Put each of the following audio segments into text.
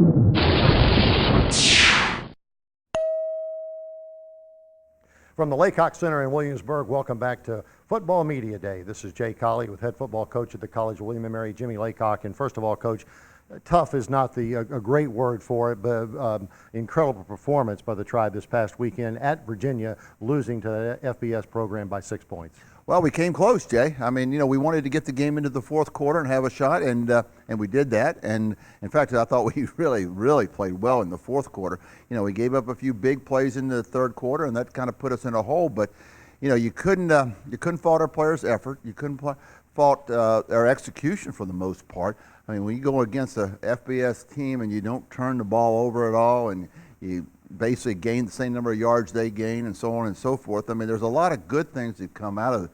From the Laycock Center in Williamsburg, welcome back to Football Media Day. This is Jay Colley with head football coach at the College of William & Mary, Jimmye Laycock. And first of all, Coach, tough is not a great word for it, but incredible performance by the Tribe this past weekend at Virginia, losing to the FBS program by 6 points. Well, we came close, Jay. I mean, we wanted to get the game into the fourth quarter and have a shot, and we did that. And in fact, I thought we really played well in the fourth quarter. We gave up a few big plays in the third quarter, and that kind of put us in a hole. But you couldn't fault our players' effort. You couldn't fault our execution for the most part. I mean, when you go against a FBS team and you don't turn the ball over at all, and you basically gain the same number of yards they gain, and so on and so forth. I mean, there's a lot of good things that comes out of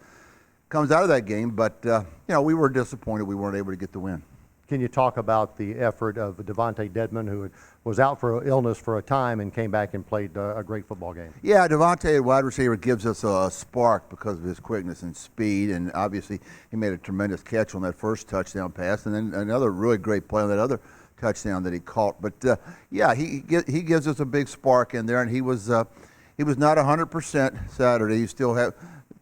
that game, but we were disappointed we weren't able to get the win. Can you talk about the effort of Devontae Dedmon, who was out for illness for a time and came back and played a great football game? Yeah, Devontae, wide receiver, gives us a spark because of his quickness and speed, and obviously he made a tremendous catch on that first touchdown pass, and then another really great play on that other touchdown that he caught. But yeah, he gives us a big spark in there, and he was not 100% Saturday. He still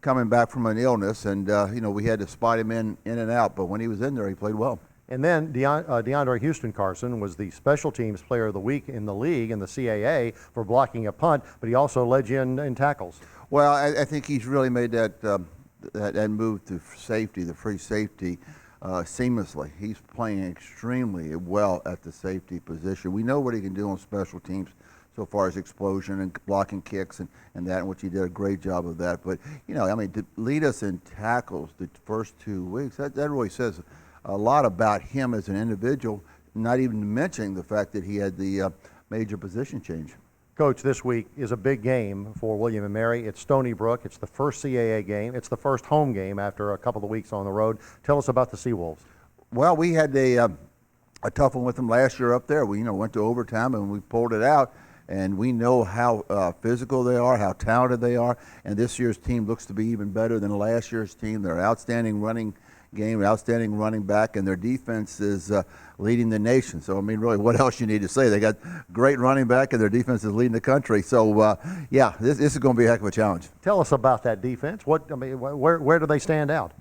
coming back from an illness, and we had to spot him in and out. But when he was in there, he played well. And then DeAndre Houston Carson was the special teams player of the week in the league in the CAA for blocking a punt, but he also led you in tackles. Well, I think he's really made that move to safety, the free safety, seamlessly. He's playing extremely well at the safety position. We know what he can do on special teams so far as explosion and blocking kicks and that, which he did a great job of that. But, to lead us in tackles the first 2 weeks, that really says a lot about him as an individual, not even mentioning the fact that he had the major position change. Coach, this week is a big game for William & Mary. It's Stony Brook. It's the first CAA game. It's the first home game after a couple of weeks on the road. Tell us about the Seawolves. Well, we had a tough one with them last year up there. We went to overtime and we pulled it out. And we know how physical they are, how talented they are. And this year's team looks to be even better than last year's team. They're outstanding running game, outstanding running back, and their defense is leading the nation. So, really, what else you need to say? They got great running back, and their defense is leading the country. So, yeah, this is going to be a heck of a challenge. Tell us about that defense. Where do they stand out?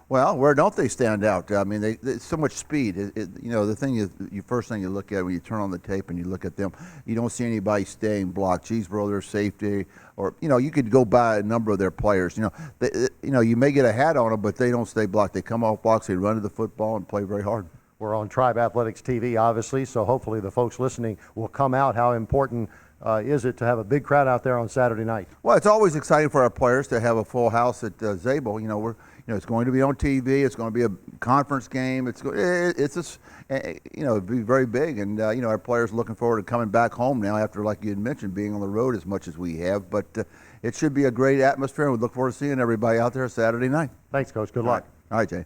Well, where don't they stand out? They so much speed. The thing is, first thing you look at when you turn on the tape and you look at them, you don't see anybody staying blocked. Cheeseboro, their safety, or you could go by a number of their players. You may get a hat on them, but they don't stay blocked. They come off blocks, they run to the football, and play very hard. We're on Tribe Athletics TV, obviously, so hopefully the folks listening will come out. How important is it to have a big crowd out there on Saturday night? Well, it's always exciting for our players to have a full house at Zabel. It's going to be on TV. It's going to be a conference game. It'd be very big, and our players are looking forward to coming back home now after, like you had mentioned, being on the road as much as we have. But it should be a great atmosphere, and we look forward to seeing everybody out there Saturday night. Thanks, Coach. Good luck. All right, Jay.